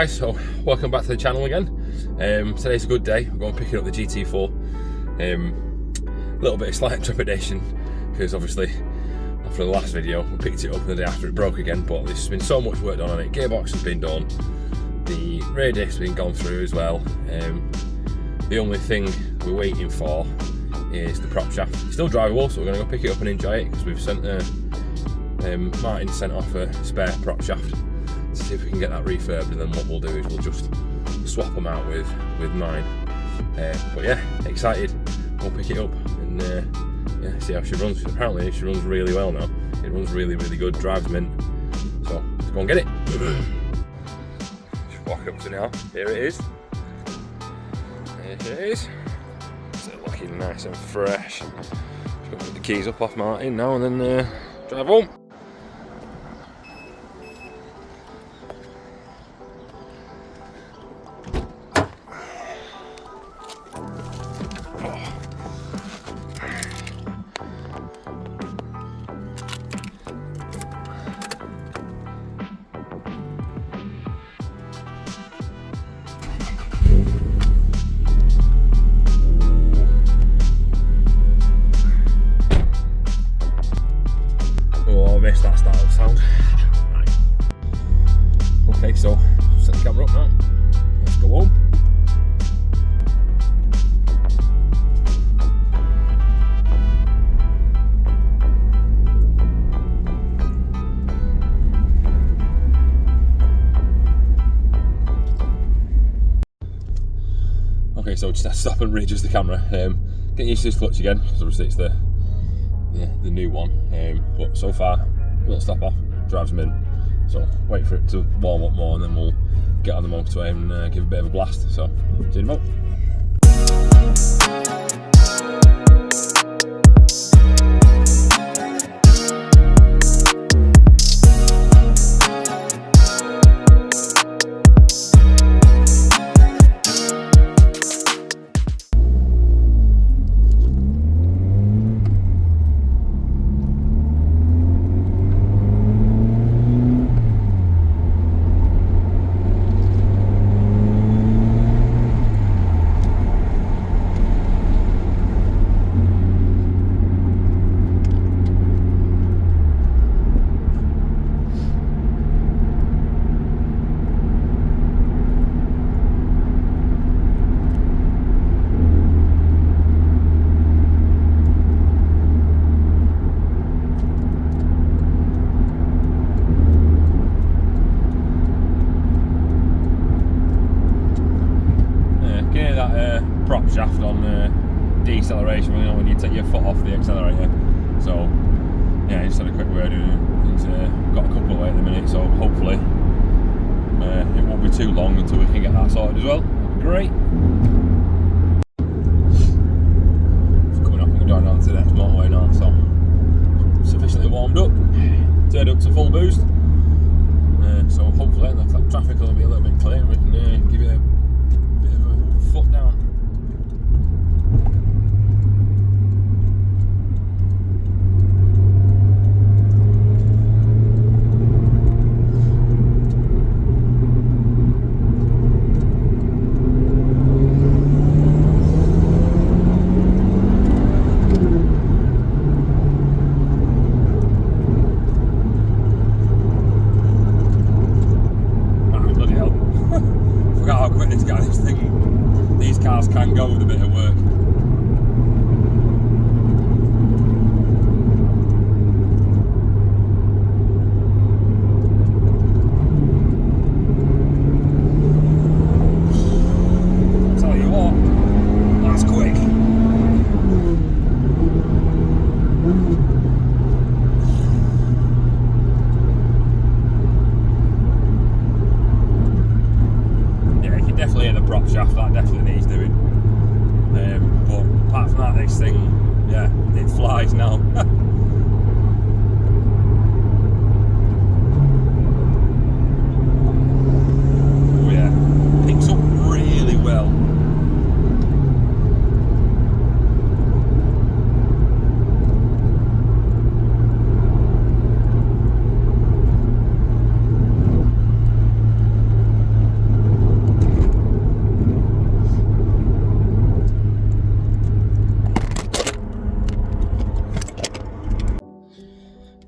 guys, so welcome back to the channel again. Today's a good day. We're going picking up the GT4. A little bit of slight trepidation because obviously after the last video we picked it up the day after it broke again, but there's been so much work done on it. Gearbox has been done, the rear disc's been gone through as well. The only thing we're waiting for is the prop shaft. It's still drivable, so we're going to go pick it up and enjoy it because we've sent Martin sent off a spare prop shaft to see if we can get that refurbed, and then what we'll do is we'll just swap them out with mine. But yeah, excited. We'll pick it up and yeah, see how she runs. Apparently she runs really well now. It runs really good, drives mint. So let's go and get it. Just walk up to now. Here it is. There it is. It's looking nice and fresh. Just gonna put the keys up off Martin now and then drive home. Oh, I missed that start-up sound. Right. Okay, so set the camera up now. Let's go home. Okay, so just stop and readjust the camera. Get used to this clutch again, because obviously it's the new one. But so far, a little stop off, drives them in. So wait for it to warm up more, and then we'll get on the motorway and give a bit of a blast. So see you in a moment. Prop shaft on deceleration, you know, when you take your foot off the accelerator. So yeah, just had a quick word. He's got a couple away at the minute, so hopefully it won't be too long until we can get that sorted as well. That'd be great. It's coming up and going down to the next motorway now, so sufficiently warmed up, turned up to full boost. So hopefully the traffic will be a little bit clear and we can give it a bit of a foot down. These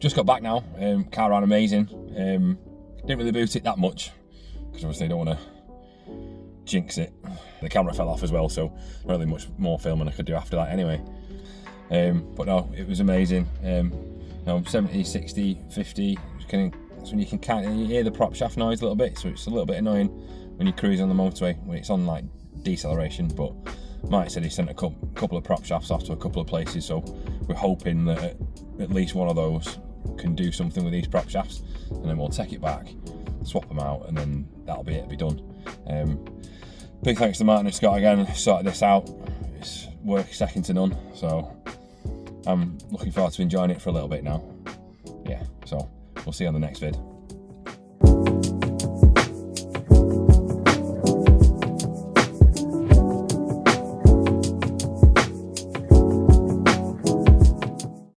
just got back now. Car ran amazing. Didn't really boot it that much because obviously I don't want to jinx it. The camera fell off as well, so not really much more filming I could do after that anyway. But no, it was amazing. 70, 60, 50. That's when you can kind of hear the prop shaft noise a little bit, so it's a little bit annoying when you cruise on the motorway when it's on like deceleration. But Mike said he sent a couple of prop shafts off to a couple of places, so we're hoping that at least one of those can do something with these prop shafts, and then we'll take it back, swap them out, and then that'll be it, it'll be done. Big thanks to Martin and Scott again, sorted this out. It's work second to none, so I'm looking forward to enjoying it for a little bit now. Yeah, so we'll see you on the next vid.